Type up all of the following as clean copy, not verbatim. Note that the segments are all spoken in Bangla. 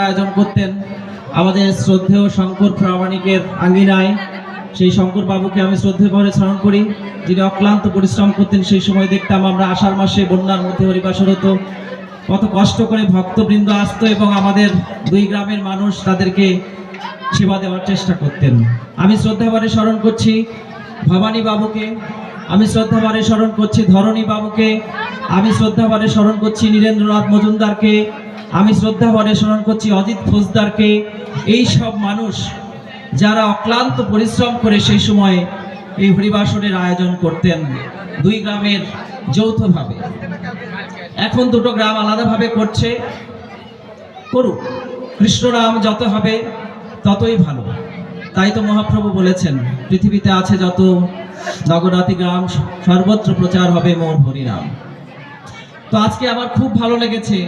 আয়োজন করতেন আমাদের শ্রদ্ধেয় শঙ্কর প্রামাণিকের আঙ্গিনায়। সেই শঙ্কর বাবুকে আমি শ্রদ্ধে ভরে স্মরণ করি, যিনি অক্লান্ত পরিশ্রম করতেন। সেই সময় দেখতাম আমরা আষাঢ় মাসে বন্যার মধ্যে হরিবাসর হতো, কত কষ্ট করে ভক্তবৃন্দ আসতো এবং আমাদের দুই গ্রামের মানুষ তাদেরকে সেবা দেওয়ার চেষ্টা করতেন। আমি শ্রদ্ধা ভরে স্মরণ করছি ভবানী বাবুকে, আমি শ্রদ্ধা ভরে স্মরণ করছি ধরণী বাবুকে, আমি শ্রদ্ধা ভরে স্মরণ করছি নীরেন্দ্রনাথ মজুমদারকে, আমি শ্রদ্ধা ভরে স্মরণ করছি অজিত ফৌজদারকে। এই সব মানুষ যারা অক্লান্ত পরিশ্রম করে সেই সময় এই হরিবাসরের আয়োজন করতেন দুই গ্রামের যৌথভাবে। এখন দুটো গ্রাম আলাদাভাবে করছে, করুক, কৃষ্ণ নাম যত হবে ততই ভালো। তাই তো মহাপ্রভু বলেছেন, পৃথিবীতে আছে যত নগরাতি গ্রাম সর্বত্র প্রচার হবে মোর হরিনাম। তো আজকে আমার খুব ভালো লেগেছে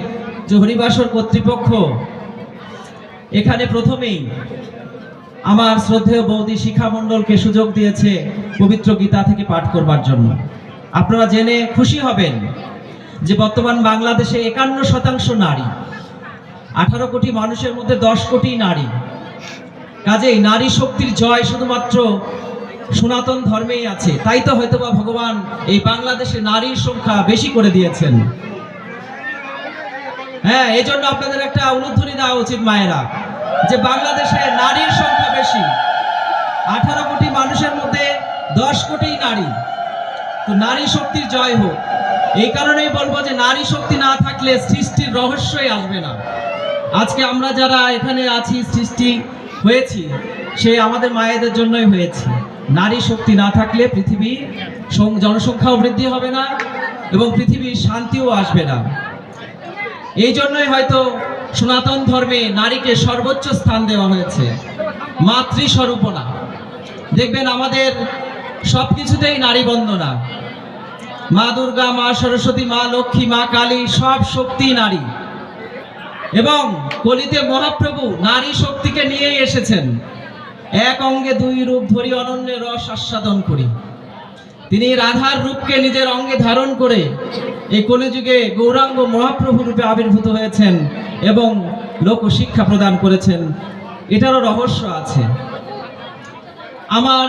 যে হরিবাসর কর্তৃপক্ষ এখানে প্রথমেই আমার শ্রদ্ধেয় বৌদি শিখা মণ্ডলকে সুযোগ দিয়েছে পবিত্র গীতা থেকে পাঠ করবার জন্য। আপনারা জেনে খুশি হবেন যে বর্তমান বাংলাদেশে 51% নারী, 18 কোটি মানুষের মধ্যে 10 কোটি নারী। কাজেই নারী শক্তির জয় শুধুমাত্র সনাতন ধর্মেই আছে। তাই তো হয়তোবা ভগবান এই বাংলাদেশে নারীর সংখ্যা বেশি করে দিয়েছেন। হ্যাঁ, এই জন্য আপনাদের একটা উলুধ্বনি দেওয়া উচিত মায়েরা, যে বাংলাদেশে নারীর সংখ্যা বেশি, 18 কোটি মানুষের মধ্যে 10 কোটি নারী। তো নারী শক্তির জয় হোক। এই কারণেই বলবো যে নারী শক্তি না থাকলে সৃষ্টির রহস্যই আসবে না। আজকে আমরা যারা এখানে আছি, সৃষ্টি হয়েছি, সে আমাদের মায়েদের জন্যই হয়েছে। নারী শক্তি না থাকলে পৃথিবীর জনসংখ্যাও বৃদ্ধি হবে না এবং পৃথিবীর শান্তিও আসবে না। এই জন্যই হয়তো সনাতন ধর্মে নারীকে সর্বোচ্চ স্থান দেওয়া হয়েছে, মাতৃস্বরূপনা। দেখবেন আমাদের সবকিছুতেই নারী বন্দনা, মা দুর্গা, মা সরস্বতী, মা লক্ষ্মী, মা কালী, সব শক্তি নারী। এবং কলিতে মহাপ্রভু নারী শক্তিকে নিয়েই এসেছেন, এক অঙ্গে দুই রূপ ধরি অনন্য রস আস্বাদন করি। তিনি রাধার রূপকে নিজের অঙ্গে ধারণ করে এই কলিযুগে গৌরাঙ্গ মহাপ্রভু রূপে আবির্ভূত হয়েছেন এবং লোক শিক্ষা প্রদান করেছেন। এটারও রহস্য আছে। আমার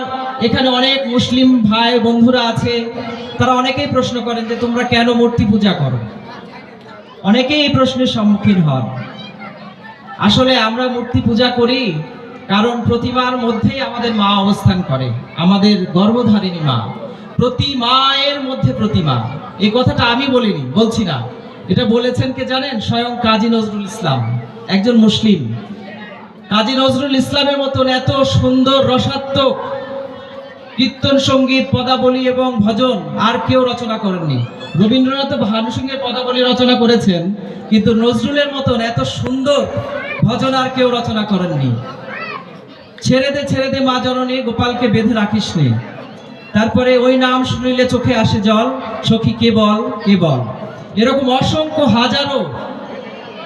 এখানে অনেক মুসলিম ভাই বন্ধুরা আছে, তারা অনেকেই প্রশ্ন করেন যে তোমরা কেন মূর্তি পূজা করো। অনেকেই এই প্রশ্নের সম্মুখীন হন। আসলে আমরা মূর্তি পূজা করি কারণ প্রতিমার মধ্যেই আমাদের মা অবস্থান করে, আমাদের গর্ভধারিণী মা। প্রতি মায়ের মধ্যে প্রতিমা। এই কথাটা আমি বলিনি, বলছি না, এটা বলেছেন কে জানেন? স্বয়ং কাজী নজরুল ইসলাম, একজন মুসলিম। কাজী নজরুল ইসলামের মতন এত সুন্দর রসাত্মক কীর্তন সঙ্গীত, পদাবলী এবং ভজন আর কেউ রচনা করেননি। রবীন্দ্রনাথ ভানুসিংহের পদাবলী রচনা করেছেন, কিন্তু নজরুলের মতন এত সুন্দর ভজন আর কেউ রচনা করেননি। ছেড়ে দে মা জননী, গোপালকে বেঁধে রাখিস নে। তারপরে ওই নাম শুনিলে চোখে আসে জল, সখী কে বল কে বল। এরকম অসংখ্য হাজারো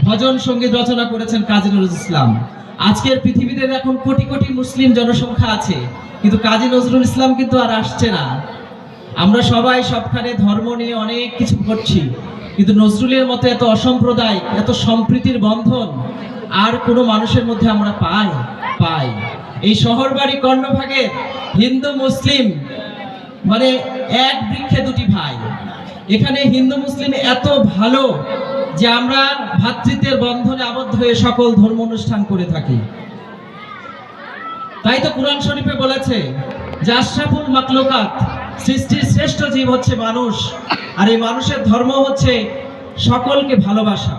ভজন সঙ্গীত রচনা করেছেন কাজী নজরুল ইসলাম। আজকের পৃথিবীতে এখন কোটি কোটি মুসলিম জনসংখ্যা আছে, কিন্তু কাজী নজরুল ইসলাম কিন্তু আর আসছে না। আমরা সবাই সবখানে ধর্ম নিয়ে অনেক কিছু করছি, কিন্তু নজরুলের মতো এত অসাম্প্রদায়িক, এত সম্প্রীতির বন্ধন আর কোনো মানুষের মধ্যে আমরা পাই। এই শহর বাড়ি কর্ণভাগে হিন্দু মুসলিম মানে এক বৃক্ষে দুটি ভাই। এখানে হিন্দু মুসলিম এত ভালো যে আমরা ভ্রাতৃত্বের বন্ধনে আবদ্ধ হয়ে সকল ধর্ম অনুষ্ঠান করে থাকি। তাই তো কুরআন শরীফে বলেছে যে আশরাফুল মাখলুকাত, সৃষ্টির শ্রেষ্ঠ জীব হচ্ছে মানুষ, আর এই মানুষের ধর্ম হচ্ছে সকলকে ভালোবাসা।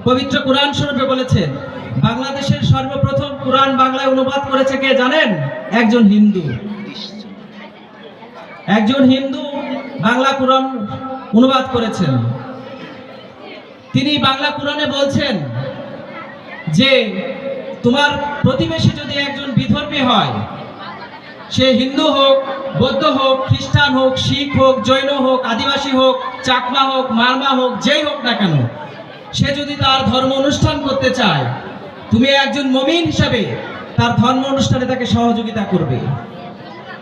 পবিত্র কুরআন শরীফে বলেছেন, বাংলাদেশের সর্বপ্রথম কুরআন বাংলায় অনুবাদ করেছে কে জানেন? একজন হিন্দু বাংলা কুরআন অনুবাদ করেছেন। তিনি বাংলা কুরআনে বলছেন যে তোমার প্রতিবেশী যদি একজন বিধর্মী হয়, সে হিন্দু হোক, বৌদ্ধ হোক, খ্রিস্টান হোক, শিখ হোক, জৈন হোক, আদিবাসী হোক, চাকমা হোক, মারমা হোক, যেই হোক না কেন, সে যদি তার ধর্ম অনুষ্ঠান করতে চায়, তুমি একজন মুমিন হিসাবে তার ধর্ম অনুষ্ঠানে তাকে সহযোগিতা করবে।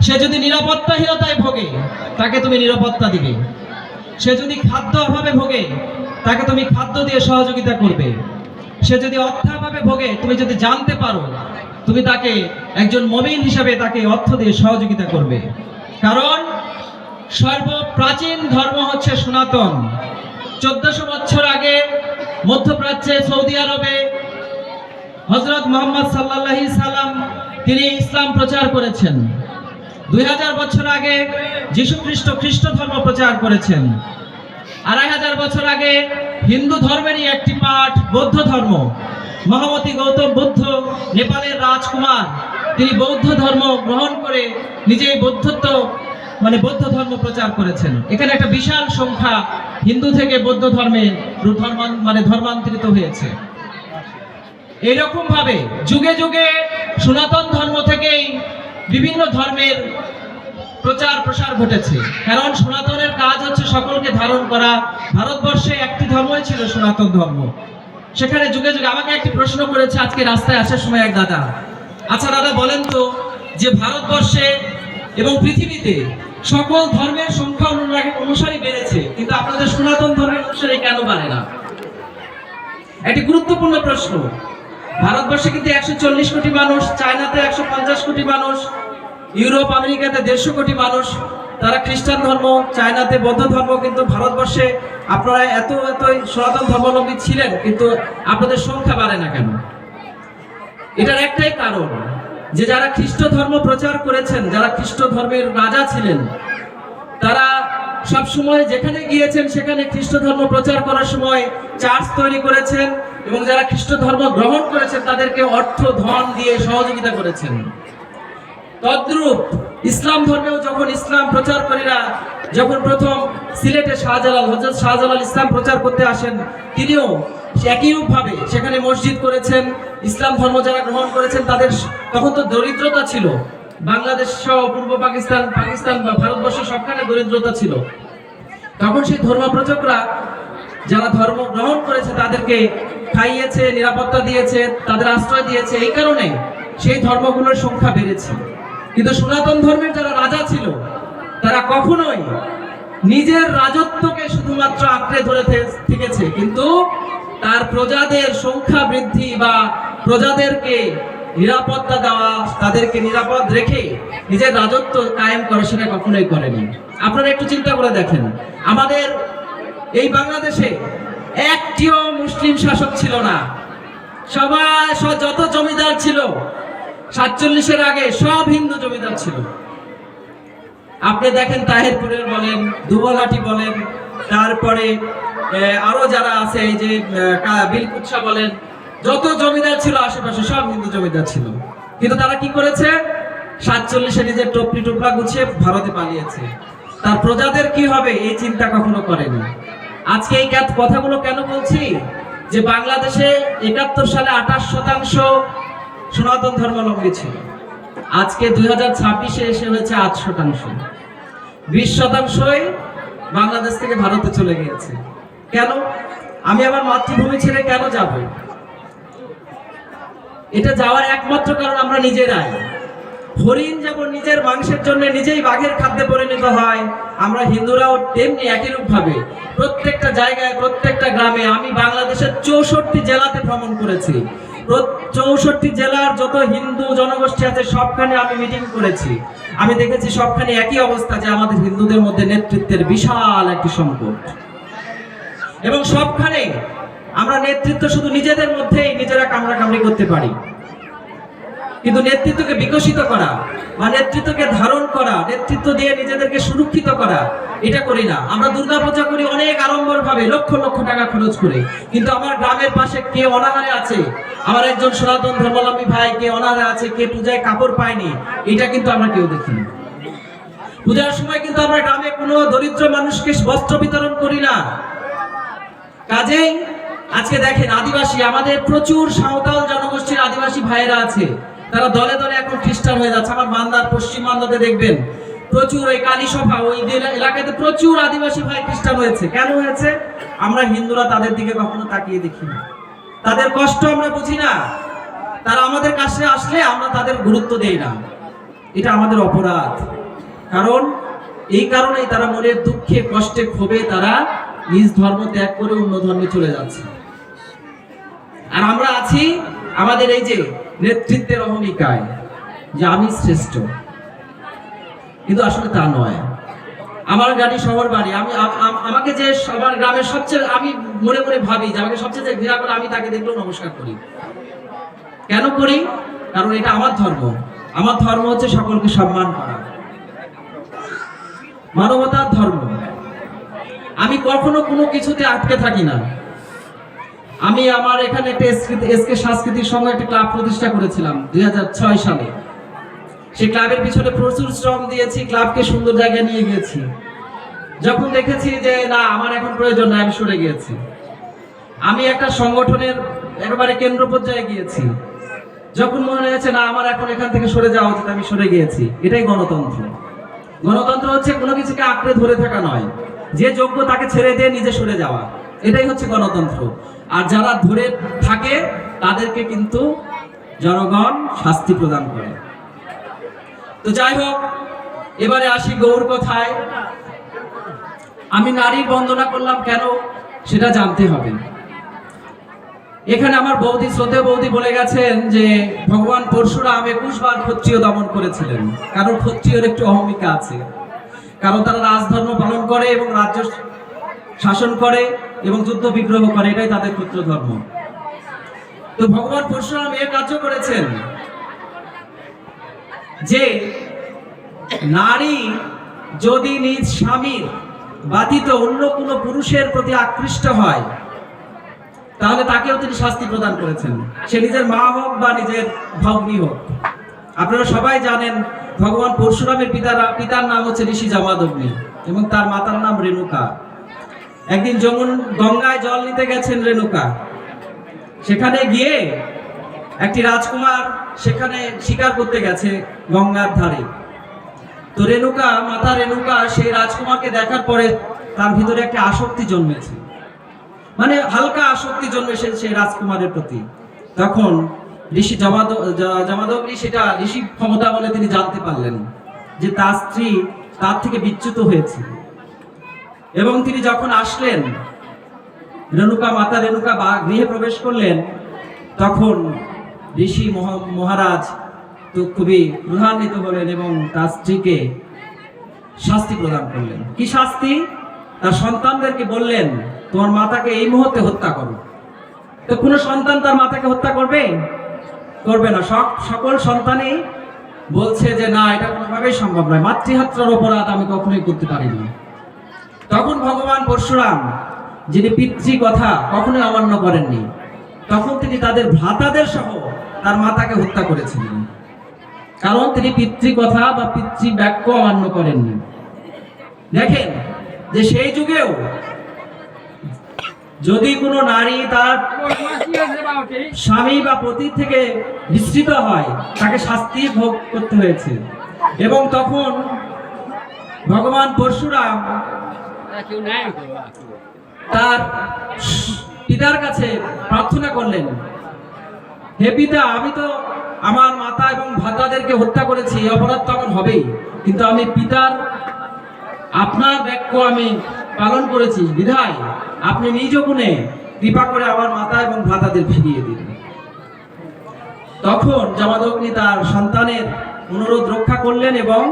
সে যদি নিরাপত্তাহীনতায় ভোগে, তাকে তুমি নিরাপত্তা দিবে। সে যদি খাদ্য অভাবে ভোগে, তাকে তুমি খাদ্য দিয়ে সহযোগিতা করবে। সে যদি অর্থাভাবে ভোগে, তুমি যদি জানতে পারো, তুমি তাকে একজন মুমিন হিসাবে তাকে অর্থ দিয়ে সহযোগিতা করবে। কারণ সর্বপ্রাচীন ধর্ম হচ্ছে সনাতন। 1400 বছর আগে মধ্যপ্রাচ্যে সৌদি আরবে হযরত মুহাম্মদ সাল্লাল্লাহু সাল্লাম তিনি ইসলাম প্রচার করেছেন। 2000 বছর আগে যীশু খ্রিস্ট ধর্ম প্রচার করেছেন। 2500 বছর আগে হিন্দু ধর্মেরই একটি পাঠ বৌদ্ধ ধর্ম। মহামতি গৌতম বুদ্ধ নেপালের রাজকুমার, তিনি বৌদ্ধ ধর্ম গ্রহণ করে নিজেই বৌদ্ধ ধর্ম প্রচার করেছেন। এখানে একটা বিশাল সংখ্যা হিন্দু থেকে বৌদ্ধ ধর্মে ধর্মান্তরিত হয়েছে। এরকম ভাবে যুগে যুগে সনাতন ধর্ম থেকেই বিভিন্ন ধর্মের প্রচার প্রসার ঘটেছে। কারণ সনাতনের কাজ হচ্ছে সকলকে ধারণ করা। ভারতবর্ষে একটি ধর্মই ছিল সনাতন ধর্ম। সেখানে যুগে যুগে আমাকে একটি প্রশ্ন করেছে আজকে রাস্তায় আসার সময় এক দাদা, আচ্ছা দাদা বলেন তো, যে ভারতবর্ষে এবং পৃথিবীতে সকল ধর্মের সংখ্যা অনুসারী বেড়েছে, কিন্তু আপনাদের সনাতন ধর্মের অনুসারী কেন বাড়ে না? একটি গুরুত্বপূর্ণ প্রশ্ন। ভারতবর্ষে কিন্তু 140 কোটি মানুষ, চায়নাতে 150 কোটি মানুষ, ইউরোপ আমেরিকাতে 150 কোটি মানুষ, তারা খ্রিস্টান ধর্ম, চায়নাতে বৌদ্ধ ধর্ম। কিন্তু ভারতবর্ষে আপনারা এত সনাতন ধর্মাবলম্বী ছিলেন, কিন্তু আপনাদের সংখ্যা বাড়ে না কেন? এটার একটাই কারণ, যে যারা খ্রিস্ট ধর্ম প্রচার করেছেন, যারা খ্রিস্ট ধর্মের রাজা ছিলেন, তারা সব সময় যেখানে গিয়েছেন সেখানে খ্রিস্ট ধর্ম প্রচার করার সময় চার্চ তৈরি করেছেন, এবং যারা খ্রিস্ট ধর্ম গ্রহণ করেছেন তাদেরকে অর্থ ধন দিয়ে সহযোগিতা করেছেন। তদ্রূপ ইসলাম ধর্মেও যখন ইসলাম প্রচারকারীরা যখন প্রথম সিলেটে হযরত শাহজালাল ইসলাম প্রচার করতে আসেন, তিনিও একই রূপভাবে সেখানে মসজিদ করেছেন। ইসলাম ধর্ম যারা গ্রহণ করেছেন তাদের তখন তো দরিদ্রতা ছিল, বাংলাদেশ সহ পূর্ব পাকিস্তান বা ভারতবর্ষ সবখানে দরিদ্রতা ছিল। তখন সেই ধর্মপ্রচারকরা যারা ধর্ম গ্রহণ করেছে তাদেরকে খাইয়েছে, নিরাপত্তা দিয়েছে, তাদের আশ্রয় দিয়েছে। এই কারণে সেই ধর্মগুলোর সংখ্যা বেড়েছে। কিন্তু সনাতন ধর্মের যারা রাজা ছিল তারা কখনোই নিজের রাজত্বকে শুধুমাত্র আঁকড়ে ধরে থেকেছে, কিন্তু তার প্রজাদের সংখ্যা বৃদ্ধি বা প্রজাদেরকে নিরাপত্তা দেওয়া, তাদেরকে নিরাপদ রেখে নিজের রাজত্ব কায়েম করা, সেটা কখনোই করেনি। আপনারা একটু চিন্তা করে দেখেন, আমাদের এই বাংলাদেশে একটিও মুসলিম শাসক ছিল না। সবাই যত জমিদার ছিল 47-এর আগে সব হিন্দু জমিদার ছিল। আপনি দেখেন তাহিরপুরের বলেন, দুবলহাটি বলেন, তারপরে আরো যারা আছে এই যে বিলকুৎসা বলেন, যত জমিদার ছিল আশেপাশে সব হিন্দু জমিদার ছিল। কিন্তু তারা কি করেছে? 47-এ নিজের টপলি টুকরা গুছিয়ে ভারতে পালিয়েছে। তার প্রজাদের কি হবে এই চিন্তা কখনো করেনি। আজকে এই কথাগুলো কেন বলছি? যে বাংলাদেশে 71 সালে 28% সনাতন ধর্মাবলম্বী ছিল। আজকে 2026-এ এসে হয়েছে 8%। 20%ই বাংলাদেশ থেকে ভারতে চলে গিয়েছে। কেন? আমি আমার মাতৃভূমি ছেড়ে কেন যাব? এটা যাওয়ার একমাত্র কারণ আমরা নিজেরাই। হরিণ যেমন নিজের মাংসের জন্য নিজেই বাঘের খাদ্যে পরিণত হয়, আমরা হিন্দুরাও তেমনি একই রূপ ভাবে প্রত্যেকটা জায়গায়, প্রত্যেকটা গ্রামে, আমি বাংলাদেশের 64 জেলাতে ভ্রমণ করেছি। 64 জেলার যত হিন্দু জনগোষ্ঠী আছে সবখানে আমি মিটিং করেছি। আমি দেখেছি সবখানে একই অবস্থা, যে আমাদের হিন্দুদের মধ্যে নেতৃত্বের বিশাল একটি সংকট। এবং সবখানে আমরা নেতৃত্ব শুধু নিজেদের মধ্যেই নিজেরা কামড়াকামড়ি করতে পারি, কিন্তু নেতৃত্বকে বিকশিত করা বা নেতৃত্বকে ধারণ করা, নেতৃত্ব দিয়ে নিজেদেরকে সুরক্ষিত করা, এটা করি না। আমরা দুর্গাপূজা করি অনেক আড়ম্বর ভাবে, লক্ষ লক্ষ টাকা খরচ করে, কিন্তু আমার গ্রামের পাশে কে অনাহারে আছে, আমার একজন সনাতন ধর্মাবলম্বী ভাই কে অনাহারে আছে, কে পূজায় কাপড় পায়নি, এটা কিন্তু আমরা কেউ দেখি না। পূজার সময় কিন্তু আমরা গ্রামে কোনো দরিদ্র মানুষকে বস্ত্র বিতরণ করি না। কাজেই আজকে দেখেন, আদিবাসী, আমাদের প্রচুর সাঁওতাল জনগোষ্ঠীর আদিবাসী ভাইয়েরা আছে, তারা দলে দলে এখন খ্রিস্টান হয়ে যাচ্ছে। আমার মান্দার, পশ্চিম মান্দাতে দেখবেন প্রচুর, ওই কালী সভা, ওই এলাকাতে প্রচুর আদিবাসী ভাই খ্রিস্টান হয়েছে। কেন হয়েছে? আমরা হিন্দুরা তাদের দিকে কখনো তাকিয়ে দেখি না, তাদের কষ্ট আমরা বুঝি না, তারা আমাদের কাছে আসলে আমরা তাদের গুরুত্ব দেই না। এটা আমাদের অপরাধ। কারণ এই কারণেই তারা মনের দুঃখে, কষ্টে, ক্ষোভে তারা নিজ ধর্ম ত্যাগ করে অন্য ধর্মে চলে যাচ্ছে। আর আমরা আছি আমাদের এই যে নেতৃত্বের অহমিকায় যে আমি শ্রেষ্ঠ, কিন্তু আসলে তা নয়। আমার গাড়ি শহর বাড়ি, আমি আমাকে যে সবার গ্রামের সবচেয়ে, আমি মনে মনে ভাবি যে আমাকে সবচেয়ে যে ঘৃণা করে, আমি তাকে দেখলেও নমস্কার করি। কেন করি? কারণ এটা আমার ধর্ম। আমার ধর্ম হচ্ছে সকলকে সম্মান করা, মানবতার ধর্ম। আমি কখনো কোনো কিছুতে আটকে থাকি না। আমি আমার এখানে একটা এসকে সাংস্কৃতিক সংঘ একটা ক্লাব প্রতিষ্ঠা করেছিলাম 2006 সালে। সেই ক্লাবের পিছনে প্রচুর শ্রম দিয়েছি, ক্লাবকে সুন্দর জায়গায় নিয়ে গিয়েছি। যখন দেখেছি যে না, আমার এখন প্রয়োজন নাই, আমি সরে গিয়েছি। আমি একটা সংগঠনের একেবারে কেন্দ্র পর্যায়ে গিয়েছি। যখন মনে হয়েছে না, আমার এখন এখান থেকে সরে যাওয়া উচিত, আমি সরে গিয়েছি। এটাই গণতন্ত্র। গণতন্ত্র হচ্ছে কোনো কিছুকে আঁকড়ে ধরে থাকা নয়, যে যোগ্য তাকে ছেড়ে দিয়ে নিজে সরে যাওয়া, এটাই হচ্ছে গণতন্ত্র। আর যারা ধরে থাকে তাদেরকে কিন্তু জনগণ শাস্তি প্রদান করে। তো যাই হোক, এবারে আসি গৌর কথায়। আমি নারীর বন্দনা করলাম কেন, সেটা জানতে হবে। এখানে আমার বৌদি, শ্রদ্ধেয় বৌদি বলে গেছেন যে ভগবান পরশুরাম 21 বার ক্ষত্রিয় দমন করেছিলেন। কারণ ক্ষত্রিয়র একটু অহমিকা আছে, কারণ তারা রাজধর্ম পালন করে এবং রাজ্য শাসন করে এবং যুদ্ধ বিগ্রহ করে, এটাই তাদের ক্ষত্রিয় ধর্ম। তো ভগবান পরশুরাম এর কার্য করেছেন যে নারী যদি নিজ স্বামীর ব্যতীত অন্য কোনো পুরুষের প্রতি আকৃষ্ট হয়, তাহলে তাকেও তিনি শাস্তি প্রদান করেছেন, সে নিজের মা হোক বা নিজের ভগ্নী হোক। আপনারা সবাই জানেন ভগবান পরশুরামের পিতার নাম হচ্ছে ঋষি জামাদগ্নি এবং তার মাতার নাম রেণুকা। একদিন গঙ্গায় জল নিতে গেছেন রেণুকা। সেখানে গিয়ে একটি রাজকুমার সেখানে শিকার করতে গেছে গঙ্গার ধারে। তো রেণুকা, মাতা রেণুকা, সেই রাজকুমারকে দেখার পরে তার ভিতরে একটা আসক্তি জন্মেছে, মানে হালকা আসক্তি জন্মেছে সেই রাজকুমারের প্রতি। তখন ঋষি জামাদগ্নি সেটা ঋষি ক্ষমতা বলে তিনি জানতে পারলেন যে তার স্ত্রী তার থেকে বিচ্যুত হয়েছে। এবং তিনি যখন আসলেন, মাতা রেণুকা গৃহে প্রবেশ করলেন, তখন ঋষি মহারাজ তো খুবই ক্রোধান্বিত হলেন এবং তার স্ত্রীকে শাস্তি প্রদান করলেন। কি শাস্তি? তার সন্তানদেরকে বললেন, তোমার মাতাকে এই মুহূর্তে হত্যা করো। তো কোনো সন্তান তার মাতাকে হত্যা করবে? করবে না। সকল সন্তানই বলছে যে না, এটা কোনোভাবেই সম্ভব নয়, মাতৃহত্যার অপরাধ আমি কখনোই করতে পারি না। তখন ভগবান পরশুরাম, যিনি পিতৃ কথা কখনোই অমান্য করেননি, তখন তিনি তাদের ভ্রাতাদের সহ তার মাতাকে হত্যা করেছিলেন, কারণ তিনি পিতৃ কথা বা পিতৃ বাক্য অমান্য করেননি। দেখেন যে সেই যুগেও যদি কোনো নারী তার স্বামী বা পতি থেকে বিস্মৃত হয়, তাকে শাস্তি ভোগ করতে হয়েছে। এবং তখন ভগবান পরশুরাম তার পিতার কাছে প্রার্থনা করলেন, হে পিতা, আমি তো আমার মাতা এবং ভ্রাতাদেরকে হত্যা করেছি, অপরাধ তো আমার হবেই, কিন্তু আমি পিতার আপনার বাক্য আমি পালন করেছি, বিধায় আপনি নিজ গুণে কৃপা করে আমার মাতা এবং ভ্রাতাদের ফিরিয়ে দিন। তখন জামাদগ্নি তার সন্তানের অনুরোধ রক্ষা করলেন এবং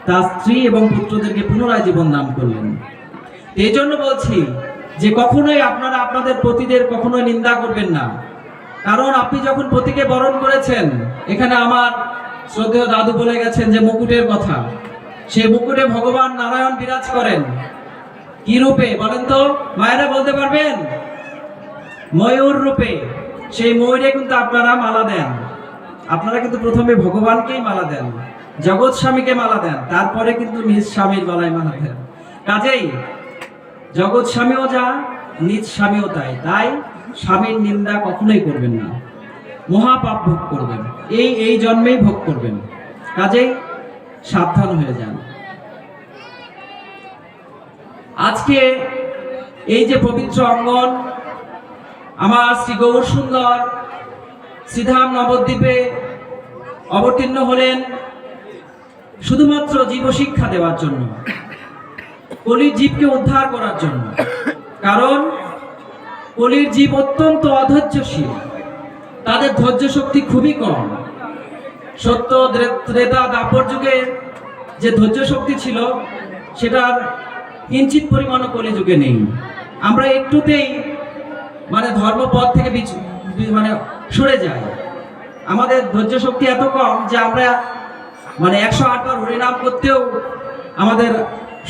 তার স্ত্রী এবং পুত্রদেরকে পুনরায় জীবন দান করলেন। এই জন্য বলছি যে কখনোই আপনারা আপনাদের পতিদের কখনোই নিন্দা করবেন না, কারণ আপনি যখন পতিকে বরণ করেছেন, এখানে আমার শ্রদ্ধেয় দাদু বলে গেছেন যে মুকুটের কথা, সেই মুকুটে ভগবান নারায়ণ বিরাজ করেন। কি রূপে বলেন তো? মায়েরা বলতে পারবেন? ময়ূর রূপে। সেই ময়ূরে কিন্তু আপনারা মালা দেন। আপনারা কিন্তু প্রথমে ভগবানকেই মালা দেন, জগৎ স্বামীকে মালা দেন, তারপরে কিন্তু নিজ স্বামীর গলায় মালা দেন। কাজেই জগৎ স্বামীও যা, নিজ স্বামীও তাই। তাই স্বামীর নিন্দা কখনোই করবেন না, মহাপাপ ভোগ করবেন, এই জন্মেই ভোগ করবেন। কাজেই সাবধান হয়ে যান। আজকে এই যে পবিত্র অঙ্গন, আমার শ্রী গৌর সুন্দর শ্রীধাম নবদ্বীপে অবতীর্ণ হলেন শুধুমাত্র জীবশিক্ষা দেওয়ার জন্য, কলির জীবকে উদ্ধার করার জন্য। কারণ কলির জীব অত্যন্ত অধৈর্যশীল, তাদের ধৈর্য শক্তি খুবই কম। সত্য ত্রেতা দাপর যুগে যে ধৈর্য শক্তি ছিল সেটার কিঞ্চিত পরিমাণও কলিযুগে নেই। আমরা একটুতেই মানে ধর্মপথ থেকে মানে সরে যাই। আমাদের ধৈর্য শক্তি এত কম যে আমরা মানে 108 বার হরিনাম করতেও আমাদের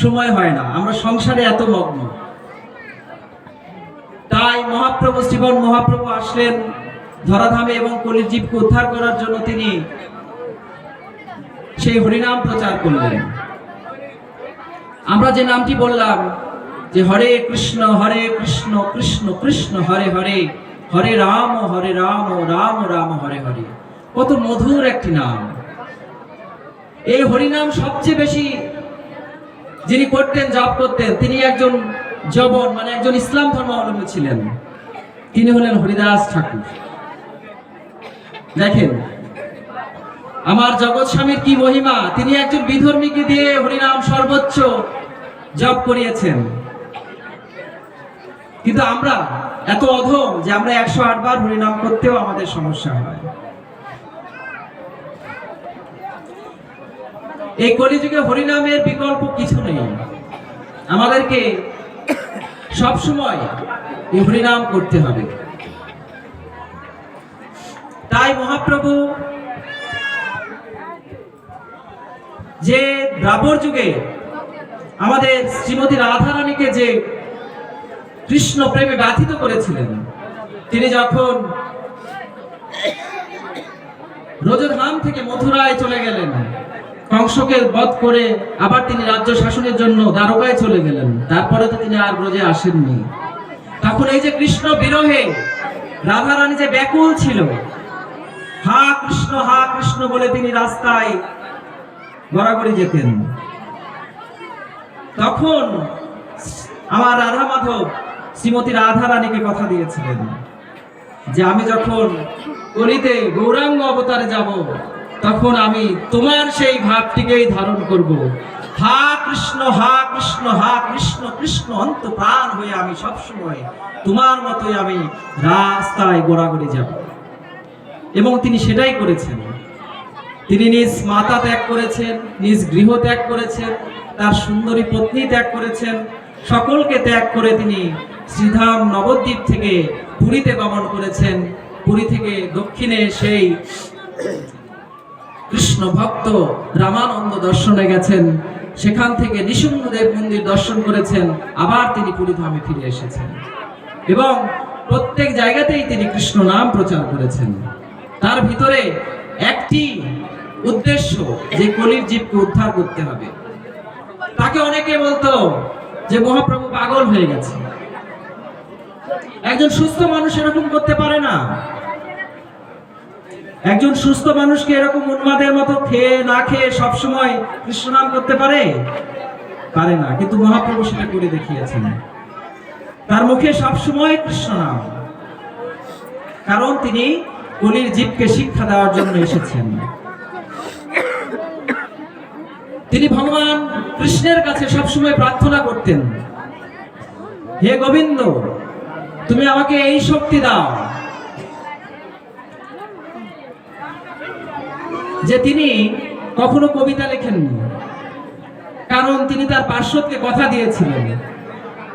সময় হয় না, আমরা সংসারে এত মগ্ন। তাই মহাপ্রভু শ্রীবন মহাপ্রভু আসলেন ধরাধামে এবং কলির জীবকে উদ্ধার করার জন্য তিনি সেই হরিনাম প্রচার করলেন। আমরা যে নামটি বললাম যে হরে কৃষ্ণ কৃষ্ণ কৃষ্ণ হরে হরে, হরে রাম রাম রাম হরে হরে, কত মধুর একটি নাম। এই হরিনাম সবচেয়ে বেশি যিনি করতেন, জপ করতেন, তিনি একজন জবন মানে একজন ইসলাম ধর্মাবলম্বী ছিলেন। তিনি হলেন হরিদাস ঠাকুর। দেখেন আমার জগৎ স্বামীর কি মহিমা, তিনি একজন বিধর্মীকে দিয়ে হরিনাম সর্বোচ্চ জপ করিয়েছেন। কিন্তু আমরা এত অধম যে আমরা 108 বার হরিনাম করতেও আমাদের সমস্যা হয়। এই কলিযুগে হরিনামের বিকল্প কিছু নেই, আমাদেরকে সব সময় এই হরিনাম করতে হবে। তাই মহাপ্রভু যে দ্বাপর যুগে আমাদের শ্রীমতী রাধারানীকে যে কৃষ্ণ প্রেমে ব্যথিত করেছিলেন, তিনি যখন ব্রজধাম থেকে মথুরায় চলে গেলেন, কংসকে বধ করে আবার তিনি রাজ্য শাসনের জন্য দ্বারকায় চলে গেলেন, তারপরে তো তিনি আর ব্রজে আসেননি। তখন এই যে কৃষ্ণ বিরহে রাধারানী যে ব্যাকুল ছিল, হা কৃষ্ণ বলে তিনি রাস্তায় গড়াগড়ি যেতেন। তখন আমার রাধা মাধব শ্রীমতী রাধারানীকে কথা দিয়েছিলেন যে আমি যখন কলিতে গৌরাঙ্গ অবতারে যাব, তখন আমি তোমার সেই ভাবটিকেই ধারণ করব। হা কৃষ্ণ কৃষ্ণ অন্ত প্রাণ হয়ে আমি সবসময় তোমার মতোই আমি রাস্তায় গোড়াগড়ি যাব। এবং তিনি সেটাই করেছেন। তিনি নিজ মাতা ত্যাগ করেছেন, নিজ গৃহ ত্যাগ করেছেন, তার সুন্দরী পত্নী ত্যাগ করেছেন, সকলকে ত্যাগ করে তিনি শ্রীধাম নবদ্বীপ থেকে পুরীতে গমন করেছেন। পুরী থেকে দক্ষিণে সেই কৃষ্ণ ভক্ত রামানন্দ দর্শনে গেছেন, সেখান থেকে নৃসিংহদেব মন্দির দর্শন করেছেন, আবার তিনি পুরীধামে ফিরে এসেছেন এবং প্রত্যেক জায়গাতেই তিনি কৃষ্ণ নাম প্রচার করেছেন। তার ভিতরে একটি উদ্দেশ্য যে কলির জীবকে উদ্ধার করতে হবে। তাকে অনেকে বলতো যে মহাপ্রভু পাগল হয়ে গেছে। একজন সুস্থ মানুষ এরকম করতে পারে না। একজন সুস্থ মানুষকে এরকম উন্মাদের মতো খেয়ে না খেয়ে সবসময় কৃষ্ণ নাম করতে পারে না। কিন্তু মহাপ্রভু সেটা করে দেখিয়েছেন। তার মুখে সবসময় কৃষ্ণ নাম, কারণ তিনি কলির জীবকে শিক্ষা দেওয়ার জন্য এসেছেন। তিনি ভগবান কৃষ্ণের কাছে সবসময় প্রার্থনা করতেন, হে গোবিন্দ, তুমি আমাকে এই শক্তি দাও যে তিনি কখনো কবিতা লেখেননি, কারণ তিনি তার পার্শ্বদকে কথা দিয়েছিলেন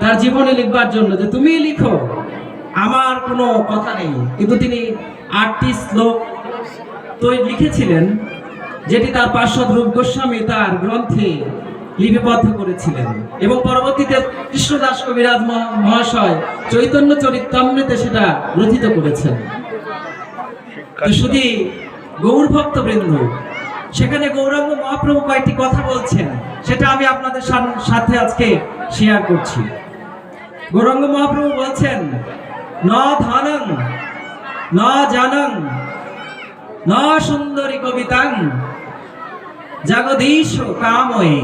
তার জীবনে লিখবার জন্য যে তুমি লিখো, আমার কোনো কথা নেই। কিন্তু তিনি 8টি শ্লোক তো লিখেছিলেন, যেটি তার পার্শ্বদ রূপ গোস্বামী তার গ্রন্থে লিপিবদ্ধ করেছিলেন এবং পরবর্তীতে কৃষ্ণদাস কবিরাজ মহাশয় চৈতন্য চরিতামৃতে সেটা রচিত করেছেন। শুধু গৌর ভক্ত বৃন্দ, সেখানে গৌরাঙ্গ মহাপ্রভু কয়েকটি কথা বলছেন, সেটা আমি আপনাদের সাথে আজকে শেয়ার করছি। গৌরাঙ্গ মহাপ্রভু বলছেন, ন ধনং ন জানং ন সুন্দরী কবিতাং জগদীশ কাময়ে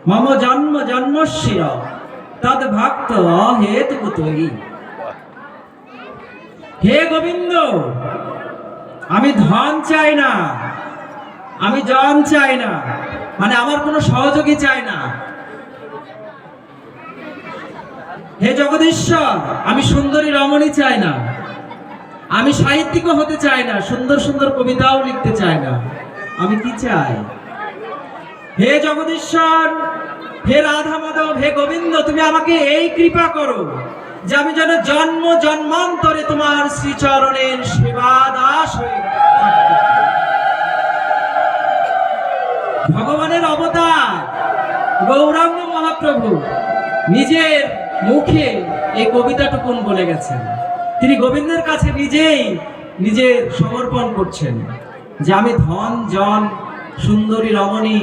মম জন্ম জন্মস্য তদ ভক্ত হেতুকুতই। হে গোবিন্দ, আমি ধন চাই না, আমি জন চাই না, মানে আমার কোনো সহযোগী চাই না। হে জগদীশ্বর, আমি সুন্দরী রমণী চাই না, আমি সাহিত্যিকও হতে চাই না, সুন্দর সুন্দর কবিতাও লিখতে চাই না। আমি কি চাই? হে জগদীশ্বর, হে রাধা মাধব, হে গোবিন্দ, তুমি আমাকে এই কৃপা করো যে আমি যেন জন্ম জন্মান্তরে তোমার শ্রীচরণের সেবা দাস হয়ে থাকতে পারি। ভগবানের অবতার গৌরাঙ্গ মহাপ্রভু নিজের মুখে এই কবিতাটুকুন বলে গেছেন। তিনি গোবিন্দের কাছে নিজের সমর্পণ করছেন যে আমি ধন জন সুন্দরী রমণী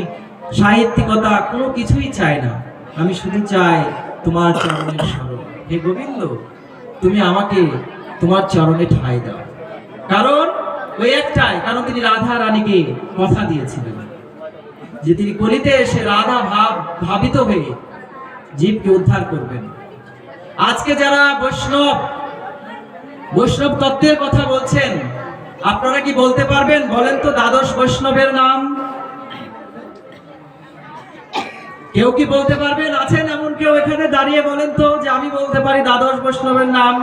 সাহিত্যিকতা কোনো কিছুই চাই না, আমি শুধু চাই তোমার চরণের স্মরণ। হে গোবিন্দ, তুমি আমাকে তোমার চরণে ঠাঁই দাও। কারণ ওই একটাই কারণ, তিনি রাধা রানীকে কথা দিয়েছিলেন যে তিনি কলিতে এসে রাধা ভাবিত হয়ে জীবকে উদ্ধার করবেন। আজকে যারা বৈষ্ণব তত্ত্বের কথা বলছেন, আপনারা কি বলতে পারবেন? বলেন তো দ্বাদশ বৈষ্ণবের নাম। কেউ কি বলতে পারবেন? আছেন এমন কেউ এখানে দাঁড়িয়ে? বলেন তো যে আমি বলতে পারি দ্বাদশ বৈষ্ণবের নাম।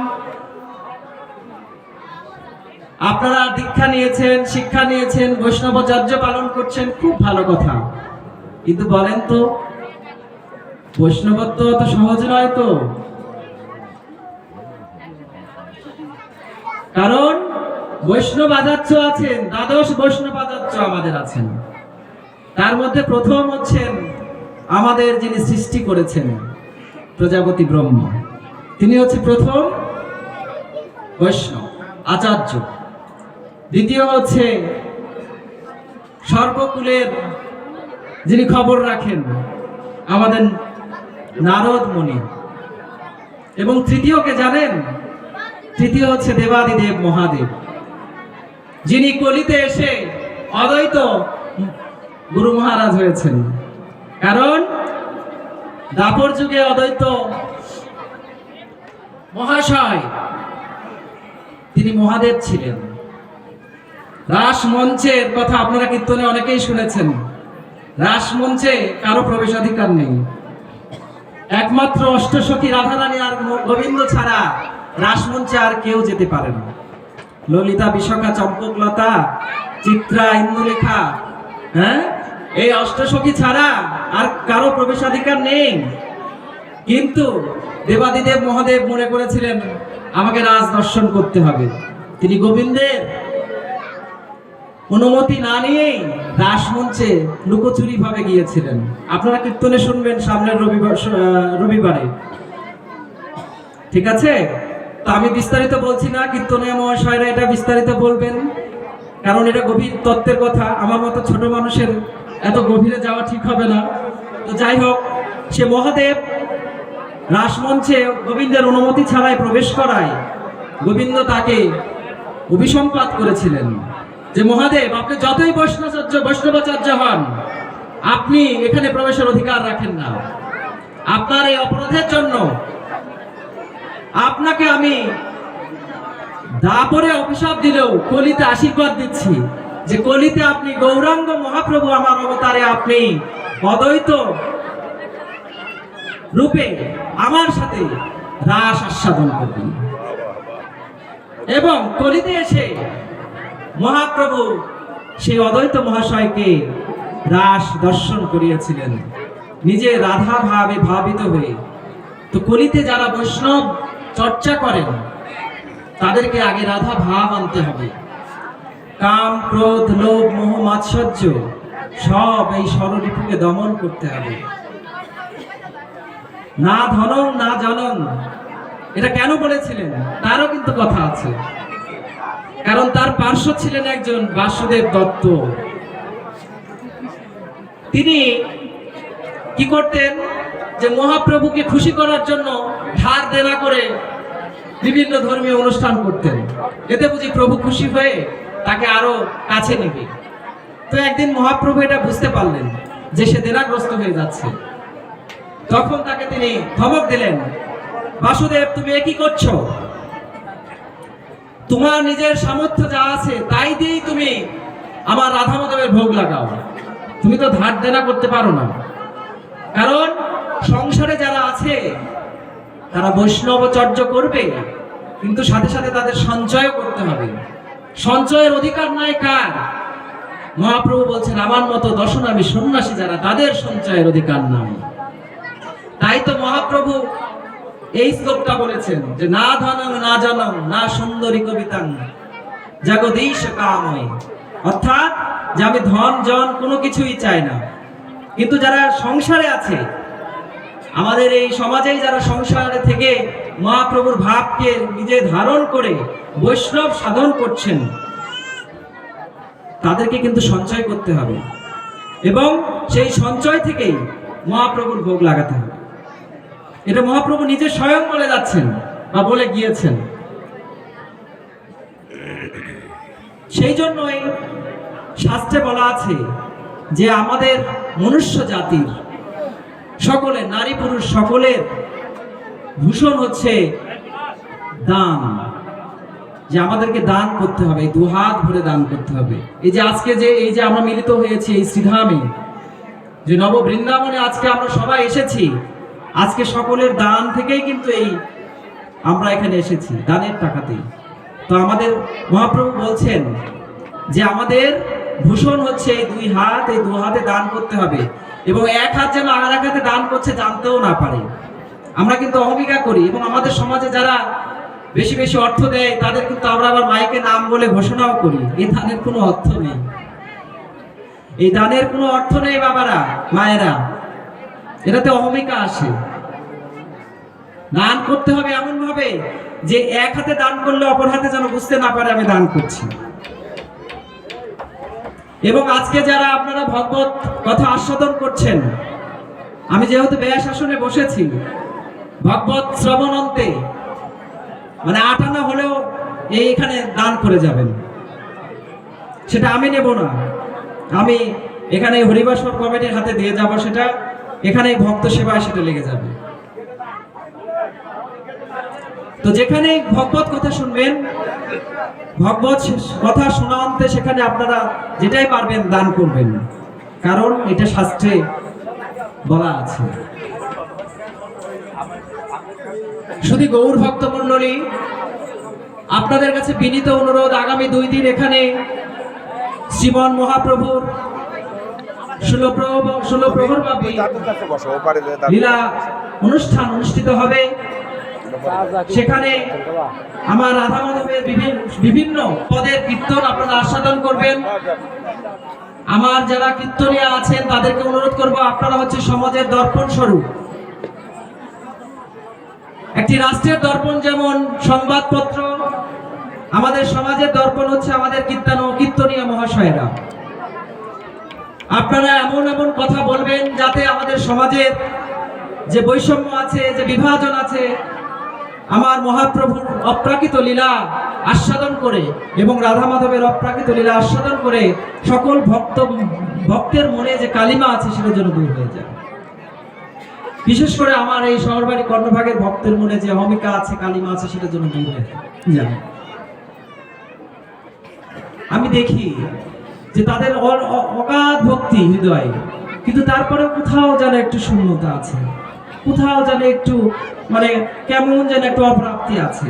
আপনারা দীক্ষা নিয়েছেন, শিক্ষা নিয়েছেন, বৈষ্ণবাচার্য পালন করছেন, খুব ভালো কথা। কিন্তু বলেন তো বৈষ্ণবত্ব অত সহজ নয় তো। কারণ বৈষ্ণব আচার্য আছেন, দ্বাদশ বৈষ্ণব আচার্য আমাদের আছেন। তার মধ্যে প্রথম হচ্ছেন আমাদের যিনি সৃষ্টি করেছেন প্রজাপতি ব্রহ্মা, তিনি হচ্ছে প্রথম বৈষ্ণব আচার্য। দ্বিতীয় হচ্ছে সর্বকুলের যিনি খবর রাখেন আমাদের নারদ মুনি। এবং তৃতীয়কে জানেন? তৃতীয় হচ্ছে দেবাদিদেব মহাদেব, যিনি কলিতে এসে অদ্বৈত গুরু মহারাজ হয়েছেন। কারণ দাপর যুগে অদ্বৈত মহাশয় তিনি মহাদেব ছিলেন। রাসমঞ্চের কথা আপনারা কীর্তনে অনেকেই শুনেছেন। রাসমঞ্চে কারো প্রবেশাধিকার নেই, একমাত্র অষ্টসখী রাধারানী আর গোবিন্দ ছাড়া রাসমঞ্চে আর কেউ যেতে পারে না। ললিতা, বিশাখা, চম্পকলতা, চিত্রা, ইন্দুলেখা, এই অষ্টসখী ছাড়া আর কারো প্রবেশাধিকার নেই। কিন্তু দেবাদিদেব মহাদেব মনে করেছিলেন আমাকে রাজ দর্শন করতে হবে। তিনি গোবিন্দের অনুমতি না নিয়েই রাসমঞ্চে লুকোচুরি ভাবে গিয়েছিলেন। আপনারা কীর্তনে শুনবেন সামনের রবিবারে, ঠিক আছে? তো আমি বিস্তারিত বলছি না, কীর্তনে মহাশয়রা এটা বিস্তারিত বলবেন, কারণ এটা গভীর তত্ত্বের কথা। আমার মতো ছোট মানুষের এত গভীরে যাওয়া ঠিক হবে না। তো যাই হোক, সে মহাদেব রাসমঞ্চে গোবিন্দের অনুমতি ছাড়াই প্রবেশ করায় গোবিন্দ তাকে অভিসম্পাত করেছিলেন যে মহাদেব, আপনি যতই বৈষ্ণবাচার্য হন, আপনি এখানে প্রবেশের অধিকার রাখেন না। আপনার এই অপরাধের জন্য আপনাকে আমি দাপরে অভিশাপ দিলেও কলিতে আশীর্বাদ দিচ্ছি যে কলিতে আপনি গৌরাঙ্গ মহাপ্রভু আমার অবতারে আপনি অদ্বৈত রূপে আমার সাথে রাস আস্বাদন করবেন। এবং কলিতে এসে মহাপ্রভু সেই অদ্বৈত মহাশয়কে রাস দর্শন করিয়েছিলেন নিজে রাধা ভাবে ভাবিত হয়ে। তো কলিতে যারা বৈষ্ণব চর্চা করেন তাদেরকে আগে রাধা ভাব আনতে হবে। কাম, ক্রোধ, লোভ, মোহ, মাৎসর্য সব এই ষড়রিপুকে দমন করতে হবে। না ধনং না জনং, এটা কেন বলেছিলেন তারও কিন্তু কথা আছে। কারণ তার পার্শ্ব ছিলেন একজন বাসুদেব দত্ত। তিনি কি করতেন যে মহাপ্রভুকে খুশি করার জন্য ধার দেনা করে বিভিন্ন ধর্মীয় অনুষ্ঠান করতেন। এতে বুঝি প্রভু খুশি হয়ে তাকে আরো কাছে নেবে। তো একদিন মহাপ্রভু এটা বুঝতে পারলেন যে সে দেনাগ্রস্ত হয়ে যাচ্ছে। তখন তাকে তিনি ধমক দিলেন, বাসুদেব, তুমি কি করছো? তোমার নিজের সামর্থ্য যা আছে তাই দিয়েই তুমি আমার রাধা মাধবের ভোগ লাগাও, তুমি তো ধার দেনা করতে পারো না। কারণ সংসারে যারা আছে তারা বৈষ্ণবচর্য করবে, কিন্তু সাথে সাথে তাদের সঞ্চয় করতে হবে। সঞ্চয়ের অধিকার নাই কার? মহাপ্রভু বলছেন আমার মতো দশনামী সন্ন্যাসী যারা, তাদের সঞ্চয়ের অধিকার নাই। তাই তো মহাপ্রভু এই শ্লোকটা বলেছেন যে না ধনং না জনং না সুন্দরী কবিতাং জগদীশ কাময়, অর্থাৎ যে আমি ধন জন কোনো কিছুই চাই না, কিন্তু যারা সংসারে আছে, আমাদের এই সমাজেই যারা সংসারে থেকে মহাপ্রভুর ভাবকে নিজে ধারণ করে বৈষ্ণব সাধন করছেন, তাদেরকে কিন্তু সঞ্চয় করতে হবে এবং সেই সঞ্চয় থেকেই মহাপ্রভুর ভোগ লাগাতে হবে। এটা মহাপ্রভু নিজে স্বয়ং বলে যাচ্ছেন বা বলে গিয়েছেন। সেই জন্যই শাস্ত্রে বলা আছে যে আমাদের মনুষ্য জাতির সকলের, নারী পুরুষ সকলের ভূষণ হচ্ছে দান, যে আমাদেরকে দান করতে হবে, দু হাত ভরে দান করতে হবে। এই যে আজকে এই যে আমরা মিলিত হয়েছি এই শ্রীধামে, যে নব বৃন্দাবনে আজকে আমরা সবাই এসেছি, আজকে সকলের দান থেকেই কিন্তু আমরা এখানে এসেছি, দানের টাকাতেই। তো আমাদের মহাপ্রভু বলছেন যে আমাদের ভূষণ হচ্ছে এই দুই হাত, এই দু হাতে দান করতে হবে এবং এক হাত যেন আর এক হাতে দান করছে জানতেও না পারে। আমরা কিন্তু অহমিকা করি এবং আমাদের সমাজে যারা বেশি বেশি অর্থ দেয় তাদের কিন্তু আমরা আবার মাইকে নাম বলে ঘোষণাও করি। এই দানের কোনো অর্থ নেই, এই দানের কোনো অর্থ নেই বাবারা, মায়েরা, এটাতে অহমিকা আসে। দান করতে হবে এমন ভাবে যে এক হাতে দান করলে অপর হাতে যেন বুঝতে না পারে আমি দান করছি। এবং আজকে যারা আপনারা ভগবত কথা আস্বাদন করছেন, আমি যেহেতু ব্যাস আসনে বসেছি, ভগবত শ্রবণন্তে মানে 8 আনা হলেও এখানে দান করে যাবেন, সেটা আমি নেব না, আমি এখানে হরিবাসর কমিটির হাতে দিয়ে যাব, সেটা এখানে ভক্ত সেবায় সেটা লেগে যাবে। তো যেখানে ভগবত কথা শুনবেন, ভগবত কথা শোনান্তে সেখানে আপনারা যেটাই পারবেন দান করবেন, কারণ এটা শাস্ত্রে বলা আছে। শুধু গৌর ভক্ত মণ্ডলী, আপনাদের কাছে বিনীত অনুরোধ, আগামী 2 দিন এখানে শ্রীমন মহাপ্রভুর ষোলপ্রহরব্যাপী লীলা অনুষ্ঠান অনুষ্ঠিত হবে। সেখানে আমার রাধা মাধবের বিভিন্ন পদের কীর্তন আপনারা আস্বাদন করবেন। আমার যারা কীর্তনীয়া আছেন তাদেরকে অনুরোধ করব, আপনারা হচ্ছে সমাজের দর্পণ স্বরূপ। একটি রাষ্ট্রের দর্পণ যেমন সংবাদপত্র, আমাদের সমাজের দর্পণ হচ্ছে আমাদের কীর্তনীয়া মহাশয়েরা। আপনারা এমন এমন কথা বলবেন যাতে আমাদের সমাজের যে বৈষম্য আছে, যে বিভাজন আছে, আমার মহাপ্রভুর অপ্রাকৃত লীলা আস্বাদন করে এবং রাধা মাধবের অপ্রাকৃত লীলা আস্বাদন করে সকল ভক্তের মনে যে কালিমা আছে সেটা যেন দূর হয়ে যায়। বিশেষ করে আমার এই শহরবাড়ি কর্ণভাগের ভক্তের মনে যে অহমিকা আছে, কালিমা আছে, সেটা যেন দূর হয়ে যায়। আমি দেখি যে তাদের অগাধ ভক্তি হৃদয়ে, কিন্তু তারপরে কোথাও যেন একটু শূন্যতা আছে, কোথাও যেন একটু মানে কেমন যেন একটু অপ্রাপ্তি আছে।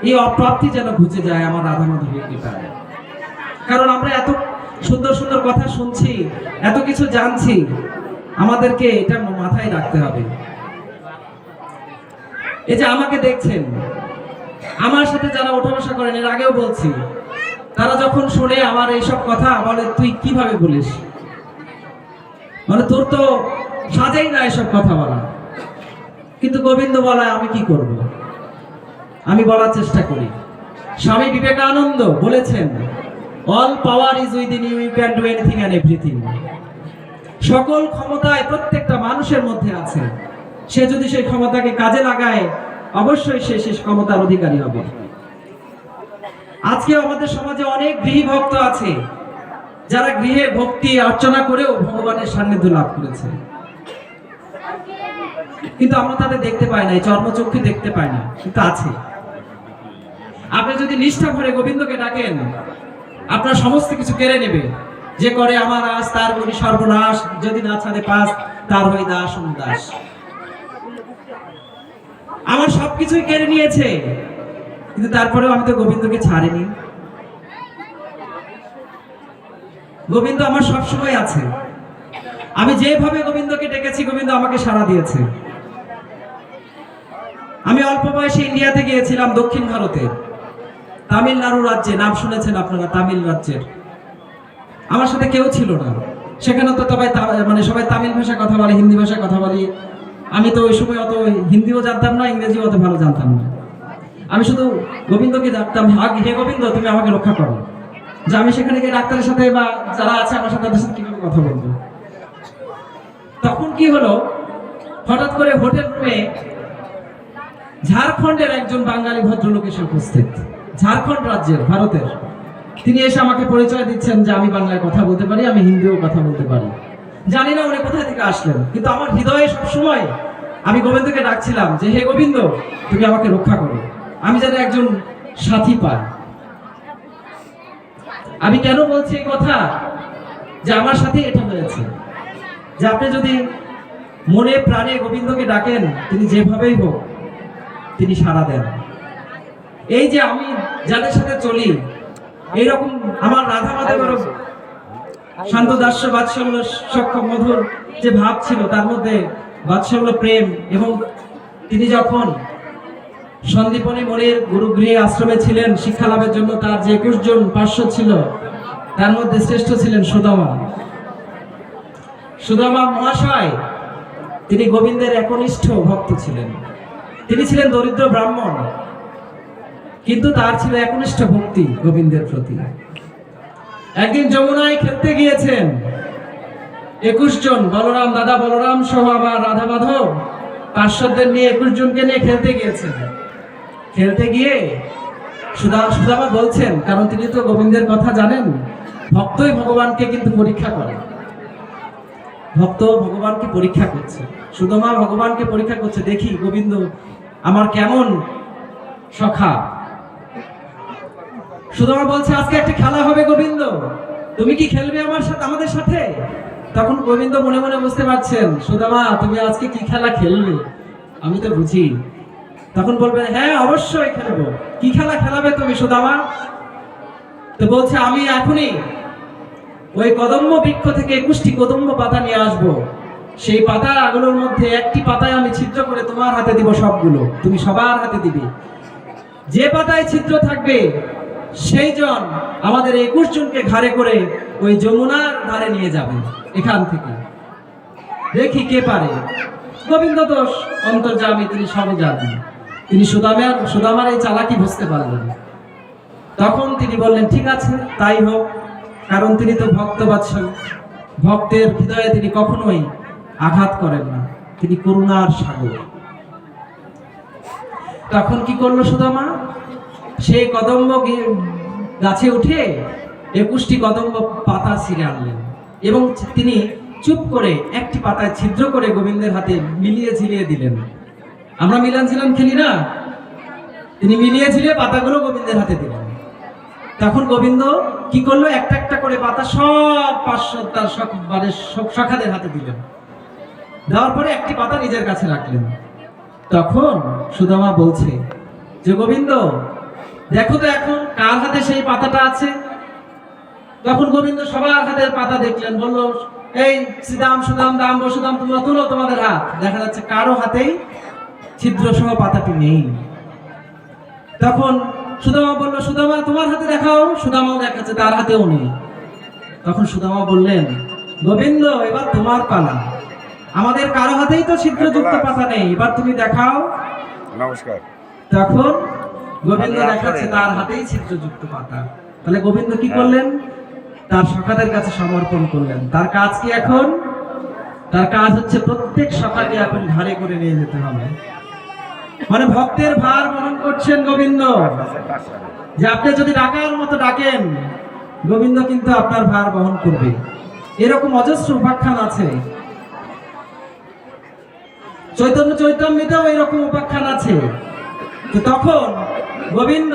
এই অপ্রাপ্তি যেন ঘুচে যায় আমার রাধা মাধবের কৃপায়। কারণ আমরা এত সুন্দর সুন্দর কথা শুনছি, এত কিছু জানছি, আমাদেরকে এটা মাথায় রাখতে হবে। এই যে আমাকে দেখছেন, আমার সাথে যারা ওঠা বসা করেন, এর আগেও বলছি, তারা যখন শুনে আমার এইসব কথা বলে তুই কিভাবে বলিস, মানে তোর তো সাজেই না এসব কথা বলা। কিন্তু গোবিন্দ বলা, আমি কি করব, আমি বলার চেষ্টা করি। স্বামী বিবেকানন্দ বলেছেন, all power is within you, you can do anything and everything. সকল ক্ষমতায় প্রত্যেকটা মানুষের মধ্যে আছে, সে যদি সেই ক্ষমতাকে কাজে লাগায় অবশ্যই সে শেষ ক্ষমতার অধিকারী হবে। আজকে আমাদের সমাজে অনেক গৃহী ভক্ত আছে যারা গৃহে ভক্তি অর্চনা করেও ভগবানের সান্নিধ্য লাভ করেছে, কিন্তু আমরা তাদের দেখতে পাই না, চর্মচক্ষু দেখতে পাই না, কিন্তু আছে। আপনি যদি নিষ্ঠা ভরে গোবিন্দকে ডাকেন, আপনার সমস্ত কিছু কেড়ে নেবে। যে করে আমার আজ তার করি সর্বনাশ, যদি না ছাড়ে পাস তার হই দাস অনুদাস। আমার সবকিছুই কেড়ে নিয়েছে, কিন্তু তারপরেও আমি তো গোবিন্দকে ছাড়িনি। গোবিন্দ আমার সবসময় আছে। আমি যেভাবে গোবিন্দকে ডেকেছি, গোবিন্দ আমাকে সাড়া দিয়েছে। আমি অল্প বয়সে ইন্ডিয়াতে গিয়েছিলাম, দক্ষিণ ভারতে, তামিলনাড়ু রাজ্যে, নাম শুনেছেন আপনারা, তামিল রাজ্যের। আমার সাথে কেউ ছিল না সেখানে, তো সবাই তামিল ভাষায় কথা বলে, হিন্দি ভাষায় কথা বলি। আমি তো ওই সময় অত হিন্দিও জানতাম না, ইংরেজিও অত ভালো জানতাম না। আমি শুধু গোবিন্দকে ডাকতাম, হে গোবিন্দ তুমি আমাকে রক্ষা করো। যে আমি সেখানে গিয়ে ডাক্তারের সাথে বা যারা আছে আমার সাথে, তাদের সাথে কিভাবে কথা বলবো। তখন কি হলো, হঠাৎ করে হোটেল রুমে ঝাড়খণ্ডের একজন বাঙালি ভদ্রলোক এসে উপস্থিত, ঝাড়খণ্ড রাজ্যের, ভারতের। তিনি এসে আমাকে পরিচয় দিচ্ছেন যে আমি বাংলায় কথা বলতে পারি, আমি হিন্দিও কথা বলতে পারি। জানি না উনি কোথা থেকে আসলেন, কিন্তু আমার হৃদয়ে সবসময় আমি গোবিন্দকে ডাকছিলাম যে হে গোবিন্দ তুমি আমাকে রক্ষা করো, আমি যেন একজন সাথী পাই। আমি কেন বলছি এই কথা, যে আমার সাথে এটা হয়েছে, যে আপনি যদি মনে প্রাণে গোবিন্দকে ডাকেন, তিনি যেভাবেই হোক তিনি সাড়া দেন। এই যে আমি যাদের সাথে চলি, এইরকম আমার রাধা মাধবের শান্ত দাস্য বাৎসল্য সক্ষম মধুর যে ভাব ছিল, তার মধ্যে বাৎসল্য প্রেম। এবং তিনি যখন সন্দীপনী মনির গুরুগৃহে আশ্রমে ছিলেন শিক্ষা লাভের জন্য, তার যে 21 জন পার্শ্ব ছিল, তার মধ্যে শ্রেষ্ঠ ছিলেন সুদামা। সুদামা মহাশয় তিনি গোবিন্দের একনিষ্ঠ ভক্ত ছিলেন। তিনি ছিলেন দরিদ্র ব্রাহ্মণ, কিন্তু তার ছিল একনিষ্ঠ ভক্তি গোবিন্দের প্রতি। একদিন যমুনায় খেলতে গিয়েছেন 21 জন, বলরাম, দাদা বলরাম সহ আমার রাধা মাধব পার্শ্বদের নিয়ে 21 জনকে নিয়ে খেলতে গিয়েছেন। খেলতে গিয়ে সুদামা বলছেন, কারণ তিনি তো গোবিন্দের কথা জানেন, ভক্তই ভগবানকে কিন্তু পরীক্ষা করে, ভক্ত ভগবানকে পরীক্ষা করছে। সুদামা ভগবানকে পরীক্ষা করছে, দেখি গোবিন্দ আমার কেমন সখা। সুদামা বলছে আজকে একটা খেলা হবে গোবিন্দ, তুমি কি খেলবে আমাদের সাথে? তখন গোবিন্দ মনে মনে বুঝতে পারছেন, সুদামা তুমি আজকে কি খেলা খেলবে আমি তো বুঝি। তখন বলবেন হ্যাঁ অবশ্যই খেলবো। কি খেলা খেলাবে তুমি সুদামা? তো বলছে আমি এখনই ওই কদম্ব বৃক্ষ থেকে 21টি কদম্ব পাতা নিয়ে আসবো, সেই পাতাগুলোর মধ্যে একটি পাতায় আমি ছিদ্র করে তোমার হাতে দিব, সবগুলো তুমি সবার হাতে দিবে। যে পাতায় ছিদ্র থাকবে সেই জন আমাদের 21 জনকে ঘাড়ে করে ওই যমুনার ধারে নিয়ে যাবে এখান থেকে, দেখি কে পারে। গোবিন্দ দোষ অন্তর্যামী, তিনি সব জানেন। তিনি সুদামার এই চালাকি বুঝতে পারলেন। তখন তিনি বললেন ঠিক আছে তাই হোক, কারণ তিনি তো ভক্তবাৎসল, ভক্তের হৃদয়ে তিনি কখনোই আঘাত করেন না, তিনি করুণার সাগর। তখন কি করলো সুদামা, সেই কদম্ব গাছে উঠে 21টি কদম্ব পাতা ছিঁড়ে আনলেন এবং তিনি চুপ করে একটি পাতায় ছিদ্র করে গোবিন্দের হাতে মিলিয়ে ঝিলিয়ে দিলেন। আমরা মিলান ঝিলান খেলি না, তিনি মিলিয়ে ঝিলিয়ে পাতাগুলো গোবিন্দের হাতে দিলেন। তখন গোবিন্দ কি করলো, একটা একটা করে পাতা সব 500 তার সখাদের হাতে দিলেন। দেওয়ার পরে একটি পাতা নিজের কাছে রাখলেন। তখন সুদামা বলছে যে গোবিন্দ দেখো তো এখন কার হাতে সেই পাতাটা আছে। তখন গোবিন্দ সবার হাতের পাতা দেখলেন, বলল এই শ্রীদাম সুদাম দাম বসুদাম তোমরা তুলো তোমাদের হাত। দেখা যাচ্ছে কারো হাতেই ছিদ্র সহ পাতাটি নেই। তখন সুদামা বলল সুদামা তোমার হাতে দেখাও। সুদামাও দেখাচ্ছে, তার হাতেও নেই। তখন সুদামা বললেন গোবিন্দ এবার তোমার পালা, আমাদের কারো হাতেই তো ছিদ্রযুক্ত পাতা নেই, এবার তুমি দেখাও। নমস্কার। তখন গোবিন্দ দেখাচ্ছে তার হাতেই ছিদ্রযুক্ত পাতা। তাহলে গোবিন্দ কি করলেন, তার সখাদের কাছে সমর্পণ করলেন। তার কাজ কি এখন? তার কাজ হচ্ছে প্রত্যেক সখাকে এখন ঘাড়ে করে নিয়ে যেতে হবে। মানে ভক্তের ভার বহন করছেন গোবিন্দ, যে আপনি যদি ডাকার মতো ডাকেন গোবিন্দ কিন্তু আপনার ভার বহন করবে। এরকম অজস্র উপাখ্যান আছে, চৈতন্য চৈতন্যতেও এরকম উপাখ্যান আছে। তো তখন গোবিন্দ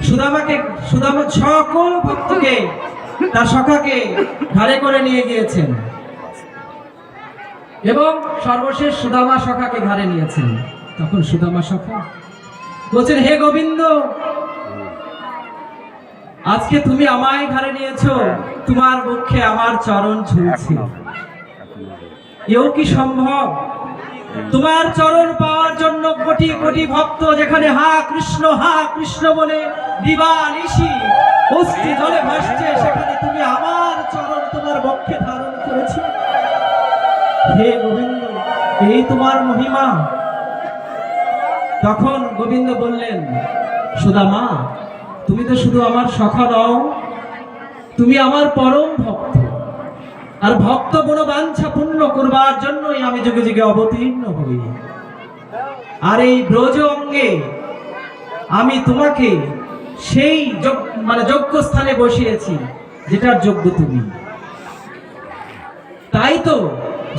সুদামা সকল ভক্তকে তার সখাকে ঘাড়ে করে নিয়ে গিয়েছেন এবং সর্বশেষ সুদামা সখাকে ঘাড়ে নিয়েছেন। তখন সুদামা সখা বলছেন, হে গোবিন্দ, আজকে তুমি আমায় ঘাড়ে নিয়েছো, তোমার বক্ষে আমার চরণ ঝুলছে, এও কি সম্ভব? তোমার চরণ পাওয়ার জন্য কোটি কোটি ভক্ত যেখানে হা কৃষ্ণ বলে দিবানিশি অস্থি জলে ভাসছে, সেখানে তুমি আমার চরণ তোমার বক্ষে ধারণ করেছো। হে গোবিন্দ, এই তোমার মহিমা। তখন গোবিন্দ বললেন, সুদামা, তুমি তো শুধু আমার সখা নও, তুমি আমার পরম ভক্ত। আর ভক্ত মনোবাঞ্ছা পূর্ণ করবার জন্যই আমি যুগে যুগে অবতীর্ণ হই। আর এই ব্রজ অঙ্গে আমি তোমাকে সেই যোগ্য স্থানে বসিয়েছি যেটার যোগ্য তুমি। তাই তো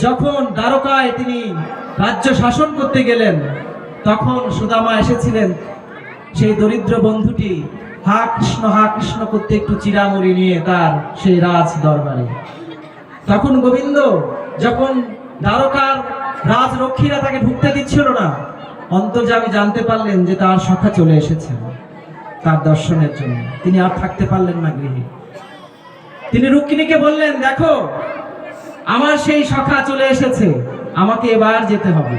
যখন দ্বারকায় তিনি রাজ্য শাসন করতে গেলেন, তখন সুদামা এসেছিলেন সেই দরিদ্র বন্ধুটি হা কৃষ্ণ করতে একটু চিরামুড়ি নিয়ে তার সেই রাজ দরবারে। তখন গোবিন্দ যখন দ্বারকার রাজরক্ষীরা তাকে ঢুকতে দিচ্ছিল না, অন্তর্যামী জানতে পারলেন যে তার সখা চলে এসেছেন তার দর্শনের জন্য। তিনি আর থাকতে পারলেন না গৃহে। তিনি রুক্মিণীকে বললেন, দেখো আমার সেই সখা চলে এসেছে, আমাকে এবার যেতে হবে।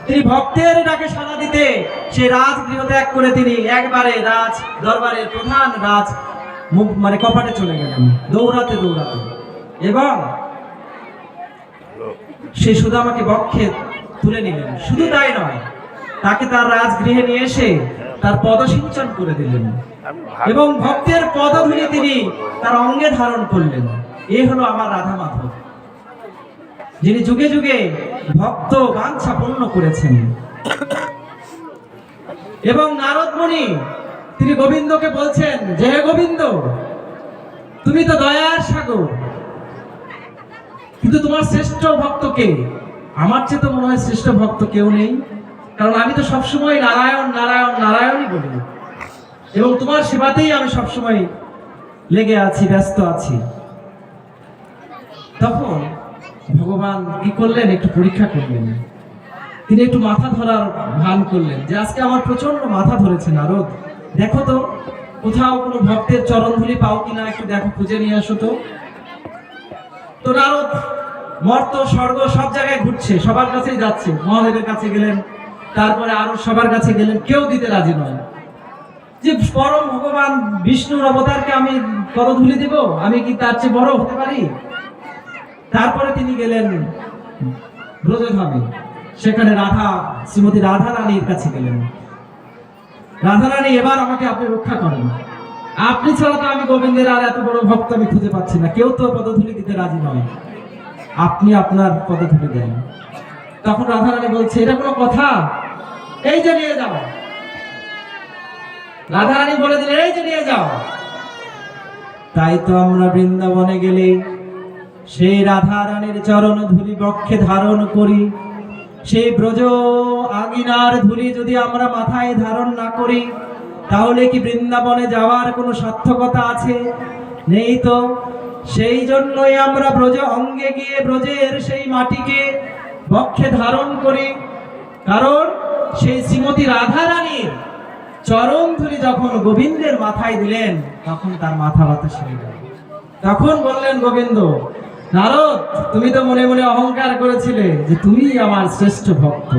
তিনি ভক্তের ডাকে সাড়া দিতে সেই রাজগৃহ ত্যাগ করে তিনি একবারে রাজ দরবারের প্রধান রাজ কপাটে চলে গেলেন দৌড়াতে দৌড়াতে, এবং সেই সুদামাকে বক্ষে তুলে নিলেন। শুধু তাই নয়, তাকে তার রাজগৃহে নিয়ে এসে তার পদসিঞ্চন করে দিলেন এবং ভক্তের পদধূলি তিনি তার অঙ্গে ধারণ করলেন। এ হলো আমার রাধা মাধব, যিনি যুগে যুগে ভক্ত বাঞ্ছা পূর্ণ করেছেন। এবং নারদ মুনি তিনি গোবিন্দকে বলছেন যে, হে গোবিন্দ, তুমি তো দয়ার সাগর, কিন্তু তোমার শ্রেষ্ঠ ভক্ত কে? আমার চেয়ে তো মনে হয় শ্রেষ্ঠ ভক্ত কেউ নেই, কারণ আমি তো সবসময় নারায়ণ নারায়ণ নারায়ণই বলি এবং তোমার সেবাতেই আমি সবসময় লেগে আছি, ব্যস্ত আছি। তখন ভগবান কি করলেন? একটু পরীক্ষা করলেন। তিনি একটু মাথা ধরার ভান করলেন যে আজকে আমার প্রচন্ড মাথা ধরেছে নারদ, দেখো তো কোথাও কোনো ভক্তের চরণধুলি পাও কিনা, একটু দেখো, খুঁজে নিয়ে আসো তো। তো নারদ মর্ত স্বর্গ সব জায়গায় ঘুরছে, সবার কাছেই যাচ্ছে। মহাদেবের কাছে গেলেন, তারপরে আরো সবার কাছে গেলেন, কেউ দিতে রাজি নয়। যে পরম ভগবান বিষ্ণুর অবতারকে আমি পদধূলি দেব, আমি কি তার চেয়ে বড় হতে পারি? তারপরে তিনি গেলেন ব্রজধামে, সেখানে শ্রীমতী রাধা রানীর কাছে গেলেন। রাধা রানী, এবার আমাকে আপনি রক্ষা করেন, আপনি ছাড়া তো আমি গোবিন্দের আর এত বড় ভক্ত আমি খুঁজে পাচ্ছি না, কেউ তো পদধূলি দিতে রাজি নয়, আপনি আপনার পদধূলি দেন। তখন রাধা রানী বলছে, এটা কোনো কথা? এই যে নিয়ে যাও। রাধা রানী বলে দিলেন, এই যে নিয়ে যাও। তাই তো আমরা বৃন্দাবনে গেলে সেই রাধা রানীর চরণ ধুলি বক্ষে ধারণ করি, সেই ব্রজ আগিনার ধুলি যদি আমরা মাথায় ধারণ না করি, তাহলে কি বৃন্দাবনে যাওয়ার কোনো সার্থকতা আছে? নেই তো। সেই জন্যই আমরা ব্রজ অঙ্গে গিয়ে ব্রজের সেই মাটিকে বক্ষে ধারণ করি, কারণ সেই শ্রীমতী রাধা রানীর চরণ ধুলি যখন গোবিন্দের মাথায় দিলেন, তখন তার মাথা ব্যথা সেরে গেল। তখন বললেন গোবিন্দ, নারদ, তুমি তো মনে মনে অহংকার করেছিলে যে তুমি আমার শ্রেষ্ঠ ভক্ত,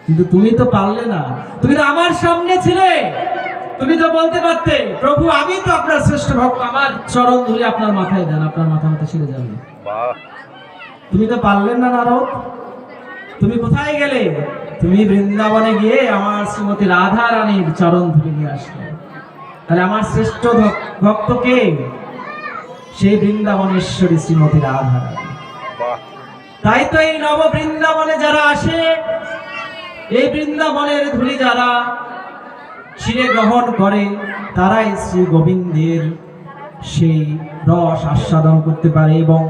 কিন্তু তুমি তো পারলে না। তুমি তো আমার সামনে ছিলে, তুমি তো বলতে পারতে, প্রভু আমি তো আপনার শ্রেষ্ঠ ভক্ত, আমার চরণ ধুলি আপনার মাথায় দেন, আপনার মাথা ব্যথা সেরে যাবে। তুমি তো পারলেন না নারদ। তুমি কোথায় গেলে? তুমি বৃন্দাবনে গিয়ে আমার শ্রীমতী রাধা রানীর চরণ ধুলি নিয়ে আসলে। তাহলে আমার শ্রেষ্ঠ ভক্ত কে? সেই বৃন্দাবনেশ্বরী শ্রীমতী রাধা রানী। তাই তো এই নব বৃন্দাবনে যারা আসে, এই বৃন্দাবনের ধুলি যারা শিরে গ্রহণ করে, তারাই শ্রী গোবিন্দের সেই রস আস্বাদন করতে পারে এবং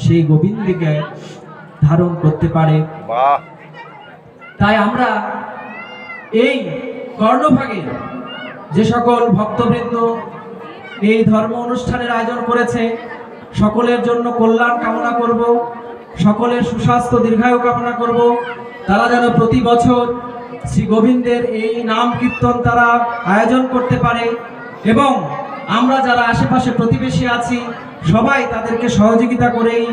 সেই গোবিন্দকে ধারণ করতে পারে। তাই আমরা এই কর্ণভাগে যে সকল ভক্তবৃন্দ এই ধর্ম অনুষ্ঠানের আয়োজন করেছে, সকলের জন্য কল্যাণ কামনা করব, সকলের সুস্বাস্থ্য দীর্ঘায়ু কামনা করব। তারা যেন প্রতি বছর শ্রী গোবিন্দের এই নাম কীর্তন তারা আয়োজন করতে পারে এবং আমরা যারা আশেপাশে প্রতিবেশী আছি সবাই তাদেরকে সহযোগিতা করে এই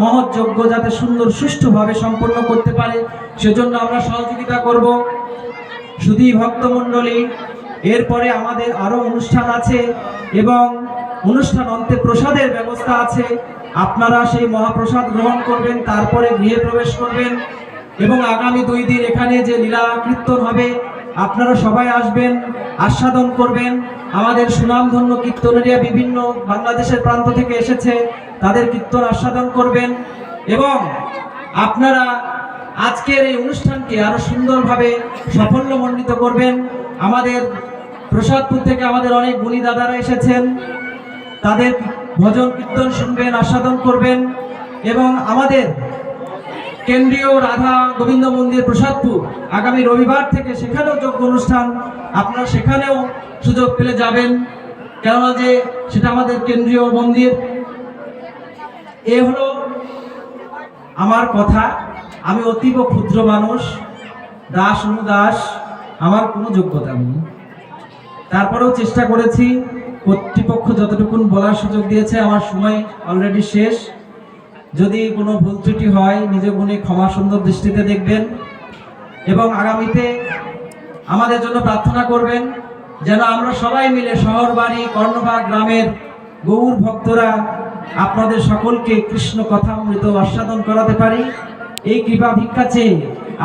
মহৎ যজ্ঞ যাতে সুন্দর সুষ্ঠুভাবে সম্পন্ন করতে পারে সেজন্য আমরা সহযোগিতা করব। শুধু ভক্তমণ্ডলী, এরপরে আমাদের আরো অনুষ্ঠান আছে এবং অনুষ্ঠান অন্তে প্রসাদের ব্যবস্থা আছে। আপনারা সেই মহাপ্রসাদ গ্রহণ করবেন, তারপরে গৃহে প্রবেশ করবেন এবং আগামী 2 দিন এখানে যে লীলা কীর্তন হবে আপনারা সবাই আসবেন, আস্বাদন করবেন। আমাদের সুনামধন্য কীর্তনেরিয়া বিভিন্ন বাংলাদেশের প্রান্ত থেকে এসেছে, তাদের কীর্তন আস্বাদন করবেন এবং আপনারা আজকের এই অনুষ্ঠানকে আরো সুন্দরভাবে সাফল্যমণ্ডিত করবেন। আমাদের প্রসাদপুর থেকে আমাদের অনেক গুণী দাদারা এসেছেন, তাদের ভজন কীর্তন শুনবেন, আস্বাদন করবেন এবং আমাদের কেন্দ্রীয় রাধা গোবিন্দ মন্দির প্রসাদপুর আগামী রবিবার থেকে সেখানেও যজ্ঞ অনুষ্ঠান, আপনারা সেখানেও সুযোগ পেলে যাবেন, কেননা যে সেটা আমাদের কেন্দ্রীয় মন্দির। এ হলো আমার কথা। আমি অতীব ক্ষুদ্র মানুষ, দাস অনুদাস, আমার কোনো যোগ্যতা নেই, তারপরেও চেষ্টা করেছি। কর্তৃপক্ষ যতটুকুন বলার সুযোগ দিয়েছে, আমার সময় অলরেডি শেষ। যদি কোনো ভুল ত্রুটি হয় নিজ গুণে ক্ষমা সুন্দর দৃষ্টিতে দেখবেন এবং আগামীতে আমাদের জন্য প্রার্থনা করবেন যেন আমরা সবাই মিলে শহর বাড়ি কর্ণপাড় গ্রামের গৌর ভক্তরা আপনাদের সকলকে কৃষ্ণ কথামৃত আস্বাদন করাতে পারি। এই কৃপা ভিক্ষা চেয়ে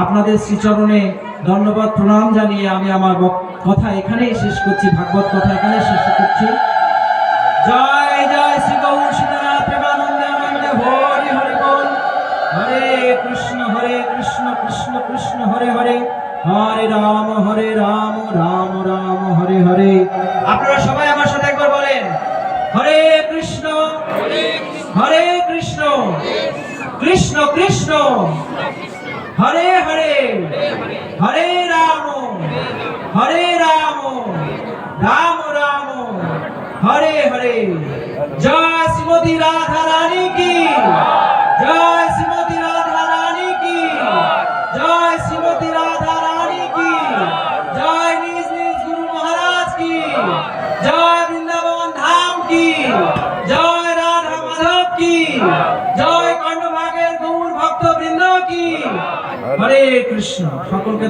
আপনাদের শ্রীচরণে ধন্যবাদ প্রণাম জানিয়ে আমি আমার কথা এখানেই শেষ করছি, ভাগবত কথা এখানেই শেষ করছি। জয় জয় শ্রী গৌর সীতানাথ প্রেমানন্দে আনন্দে হরি হরি বল। হরে কৃষ্ণ কৃষ্ণ কৃষ্ণ হরে হরে, হরে রাম রাম রাম হরে হরে। আপনারা সবাই আমার সাথে একবার বলেন, হরে কৃষ্ণ কৃষ্ণ কৃষ্ণ হরে হরে, হরে রাম রাম রাম হরে হরে। জয় শ্রীমতী রাধা রানী কি জয়, শ্রীমতী রাধা রানী কি জয়, শ্রীমতী রাধা রানী কি জয়, নিজ নিজ গুরু মহারাজ কি জয়, বৃন্দাবন ধাম কি জয়, রাধা মাধব কি জয়, কর্ণভাগের গৌর ভক্ত বৃন্দ কি। হরে কৃষ্ণ। সকলকে